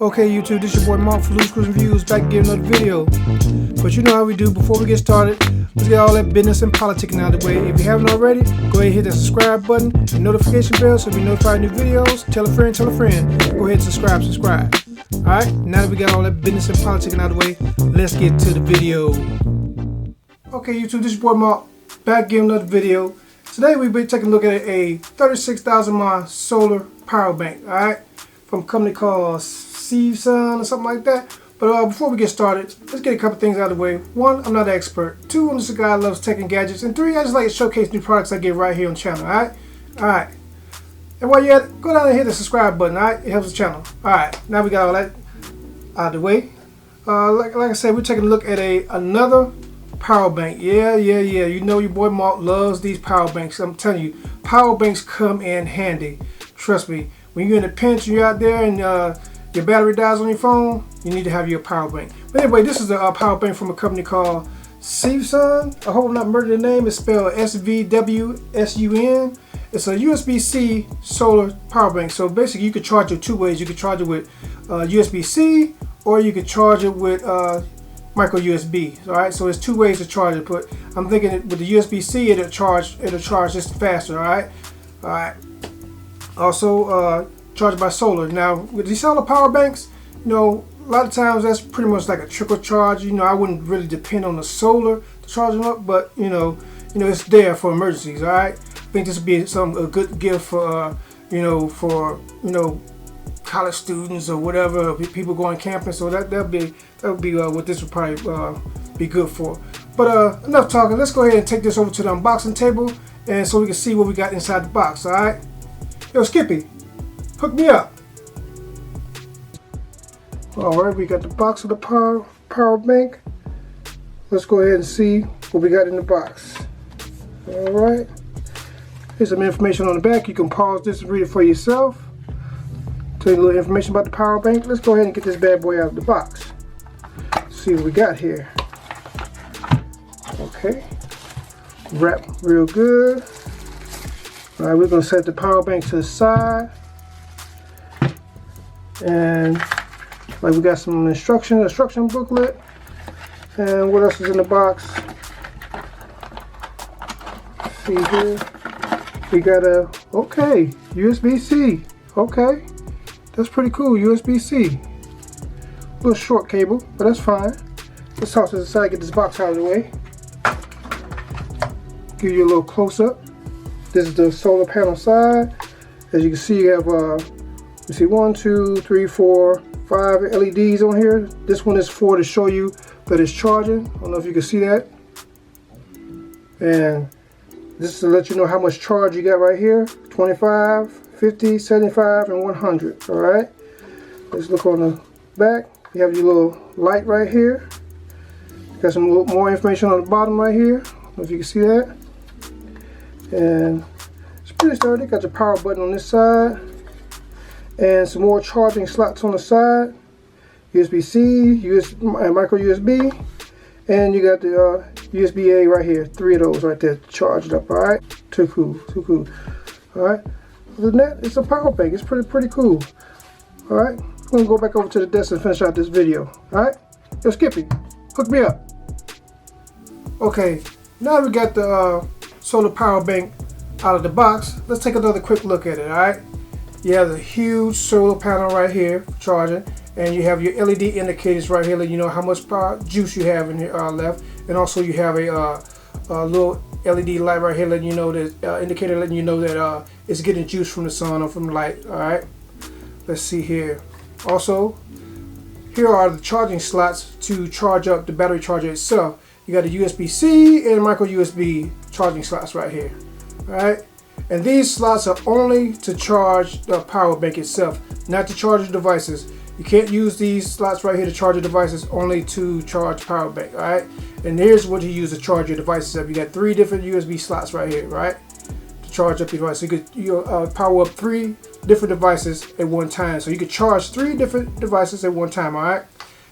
Okay, YouTube, this is your boy Mark for Loose Cruise Reviews, back to get another video. But you know how we do. Before we get started, let's get all that business and politicking out of the way. If you haven't already, go ahead and hit that subscribe button and notification bell so you'll be notified of new videos. Tell a friend, tell a friend. Go ahead and subscribe. Alright, now that we got all that business and politicking out of the way, let's get to the video. Okay, YouTube, this is your boy Mark, back getting another video. Today we'll be taking a look at a 36,000 mAh solar power bank, alright, from a company called SVWSUN or something like that. But before we get started, let's get a couple things out of the way. One, I'm not an expert. Two, I'm just a guy that loves tech and gadgets. And three, I just like to showcase new products I get right here on the channel, alright? Alright. And while you're at it, go down and hit the subscribe button, alright? It helps the channel. Alright, now we got all that out of the way. Like I said, we're taking a look at another power bank. Yeah. You know your boy Mark loves these power banks. I'm telling you, power banks come in handy. Trust me. When you're in a pinch, you're out there and your battery dies on your phone, you need to have your power bank. But anyway, this is a power bank from a company called SVWSUN. I hope I'm not murdering the name. It's spelled SVWSUN. It's a USB-C solar power bank. So basically, you could charge it two ways. You could charge it with USB-C, or you could charge it with micro USB. All right, so there's two ways to charge it. But I'm thinking with the USB-C, it'll charge just faster. All right. Also, charged by solar. Now, with these solar power banks, you know, a lot of times that's pretty much like a trickle charge. You know, I wouldn't really depend on the solar to charge them up, but you know, it's there for emergencies. All right. I think this would be a good gift for college students or whatever, people going camping. So that would be what this would probably be good for. But enough talking. Let's go ahead and take this over to the unboxing table, and so we can see what we got inside the box. All right. Yo, Skippy, hook me up. Alright, we got the box of the power bank. Let's go ahead and see what we got in the box. Alright. Here's some information on the back. You can pause this and read it for yourself. Tell you a little information about the power bank. Let's go ahead and get this bad boy out of the box. See what we got here. Okay. Wrapped real good. Alright, we're going to set the power bank to the side. And like we got some instruction booklet. And what else is in the box? Let's see here. We got USB-C. Okay. That's pretty cool, USB-C. A little short cable, but that's fine. Let's toss this aside, get this box out of the way. Give you a little close-up. This is the solar panel side. As you can see, you have 1, 2, 3, 4, 5 LEDs on here. This one is to show you that it's charging. I don't know if you can see that. And this is to let you know how much charge you got right here. 25, 50, 75, and 100. All right. Let's look on the back. You have your little light right here. Got some more information on the bottom right here. I don't know if you can see that. And it's pretty sturdy. Got your power button on this side, and some more charging slots on the side. USB-C, micro USB, and you got the USB-A right here. 3 of those right there, charged up. All right, too cool. All right. Other than that, it's a power bank. It's pretty cool. All right, I'm gonna go back over to the desk and finish out this video. All right, yo, Skippy, hook me up. Okay, now we got the solar power bank out of the box. Let's take another quick look at it. All right, you have the huge solar panel right here for charging, and you have your LED indicators right here letting you know how much power juice you have in here left, and also you have a little LED light right here letting you know that indicator letting you know that it's getting juice from the sun or from the light. All right, let's see here. Also, here are the charging slots to charge up the battery charger itself. You got a USB-C and micro USB charging slots right here. All right, and these slots are only to charge the power bank itself, not to charge your devices. You can't use these slots right here to charge your devices, only to charge power bank. All right, and here's what you use to charge your devices up. You got 3 different USB slots right here, right, to charge up your device. So you could power up 3 different devices at one time. So you could charge 3 different devices at one time. All right.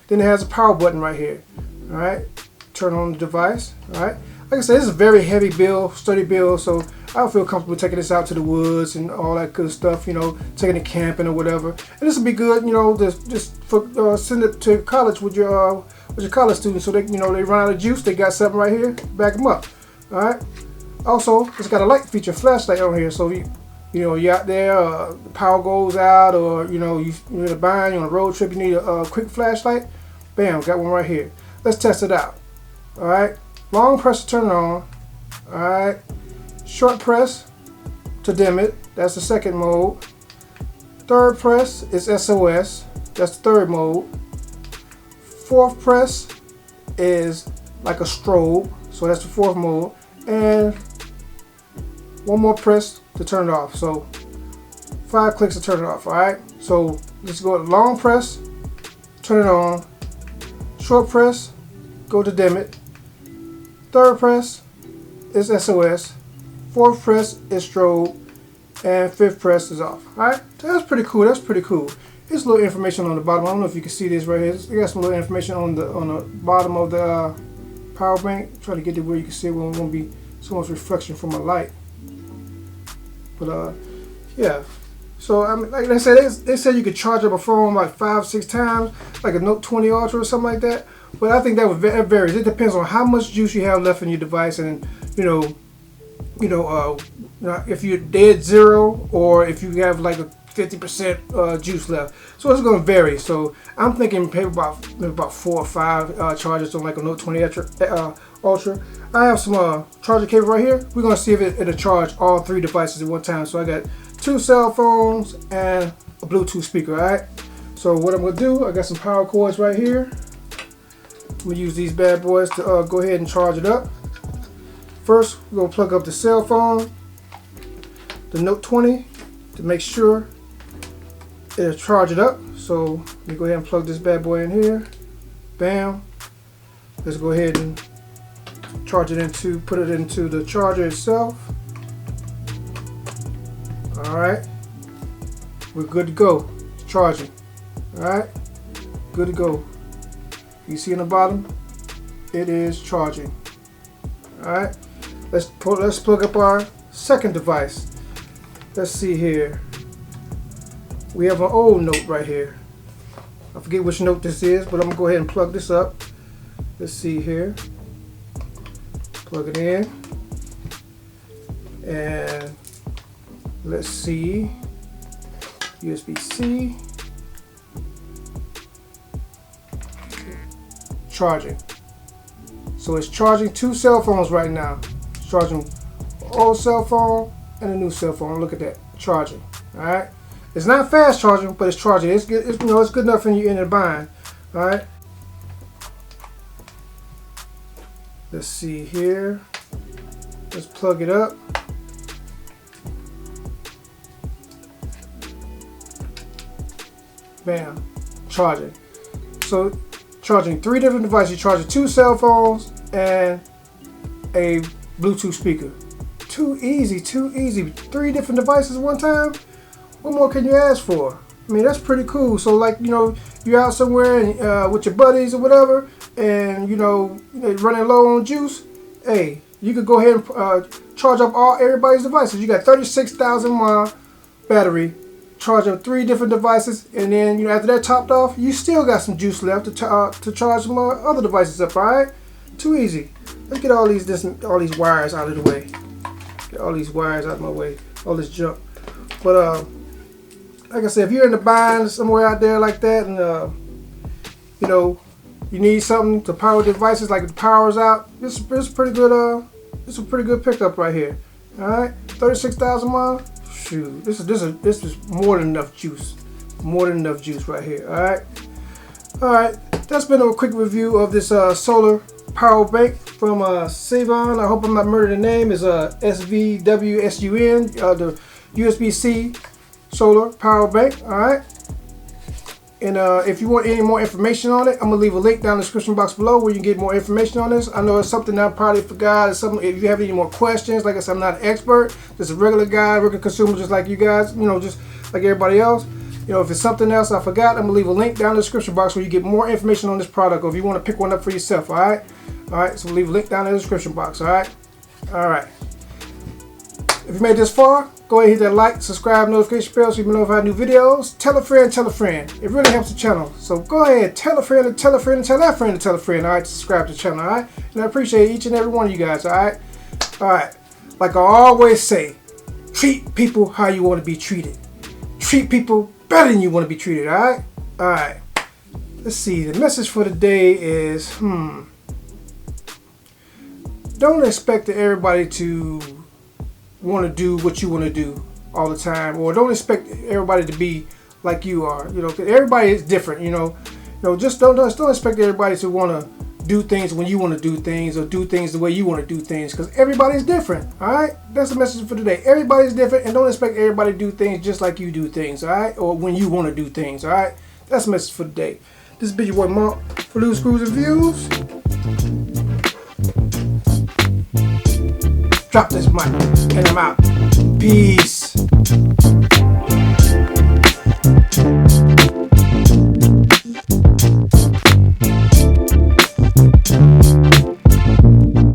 Then it has a power button right here. All right. Turn on the device. All right. like I said, this is a very heavy build, sturdy build, so I don't feel comfortable taking this out to the woods and all that good stuff, you know, taking it camping or whatever. And this would be good, you know, just for send it to college with your college students, so they, you know, they run out of juice, they got something right here, back them up. All right. Also, it's got a light feature, flashlight on here, so you know, you're out there, the power goes out, or you know, you're in a bind, you're on a road trip, you need a quick flashlight. Bam, got one right here. Let's test it out. All right. Long press to turn it on. All right. Short press to dim it. That's the second mode. Third press is SOS. That's the third mode. Fourth press is like a strobe. So that's the fourth mode. And one more press to turn it off. So 5 clicks to turn it off. Alright. So let's go to long press, turn it on. Short press, go to dim it. Third press is SOS. Fourth press is strobe, and fifth press is off. Alright, that's pretty cool. That's pretty cool. There's a little information on the bottom. I don't know if you can see this right here. I got some little information on the bottom of the power bank. Try to get to where you can see it won't be so much reflection from my light. But yeah. So I mean, like I said, they said you could charge up a phone like 5-6 times, like a Note 20 Ultra or something like that. But I think that varies. It depends on how much juice you have left in your device, and you know, if you're dead zero or if you have like a 50% juice left. So it's going to vary. So I'm thinking maybe about 4 or 5 chargers on like a Note 20 Ultra. I have some charger cable right here. We're going to see if it'll charge all 3 devices at one time. So I got 2 cell phones and a Bluetooth speaker. All right. So what I'm going to do, I got some power cords right here. I'm going to use these bad boys to go ahead and charge it up. First, we're going to plug up the cell phone, the Note 20, to make sure it'll charge it up. So let me go ahead and plug this bad boy in here. Bam. Let's go ahead and put it into the charger itself. Alright. We're good to go. It's charging. Alright. Good to go. You see on the bottom? It is charging. Alright. Let's plug up our second device. Let's see here. We have an old Note right here. I forget which Note this is, but I'm gonna go ahead and plug this up. Let's see here. Plug it in. And let's see. USB-C. Charging. So it's charging 2 cell phones right now. It's charging an old cell phone and a new cell phone. Look at that, charging. All right. It's not fast charging, but it's charging. It's good. It's good enough when you're in a bind. All right. Let's see here. Let's plug it up. Bam, charging. So charging 3 different devices. You're charging 2 cell phones and a Bluetooth speaker. Too easy, too easy. 3 different devices at one time. What more can you ask for? I mean, that's pretty cool. So like, you know, you're out somewhere and, with your buddies or whatever, and you know, running low on juice. Hey, you could go ahead and charge up everybody's devices. You got 36,000 mAh battery. Charge up 3 different devices, and then you know, after that topped off, you still got some juice left to charge some other devices up. All right, too easy. Let's get all these wires out of the way. Get all these wires out of my way. All this junk. But like I said, if you're in the bind somewhere out there like that, and you know, you need something to power devices, like the power's out, this is pretty good. This is a pretty good pickup right here. All right, 36,000 mAh. Shoot, this is more than enough juice. More than enough juice right here. All right. That's been a quick review of this solar power bank from SVWSUN. I hope I'm not murdering the name. It's SVWSUN, the USB-C solar power bank. All right. And if you want any more information on it, I'm gonna leave a link down in the description box below where you can get more information on this. I know it's something that I probably forgot. It's something. If you have any more questions, like I said, I'm not an expert. Just a regular guy, regular consumer, just like you guys. You know, just like everybody else. You know, if it's something else I forgot, I'm gonna leave a link down in the description box where you get more information on this product, or if you want to pick one up for yourself. All right. Alright, so we'll leave a link down in the description box. Alright? Alright. If you made this far, go ahead and hit that like, subscribe, notification bell so you can be notified of new videos. Tell a friend, tell a friend. It really helps the channel. So go ahead, tell a friend and tell a friend and tell that friend to tell a friend, alright, to subscribe to the channel, alright? And I appreciate each and every one of you guys, alright? Alright. Like I always say, treat people how you want to be treated. Treat people better than you want to be treated, alright? Alright. Let's see, the message for today is, don't expect everybody to want to do what you want to do all the time, or don't expect everybody to be like you are. You know, 'cause everybody is different. You know, just don't expect everybody to want to do things when you want to do things, or do things the way you want to do things, because everybody's different. All right, that's the message for today. Everybody's different, and don't expect everybody to do things just like you do things. All right, or when you want to do things. All right, that's the message for today. This is your boy Mark for Loose Screws and Views. Drop this mic and I'm out. Peace.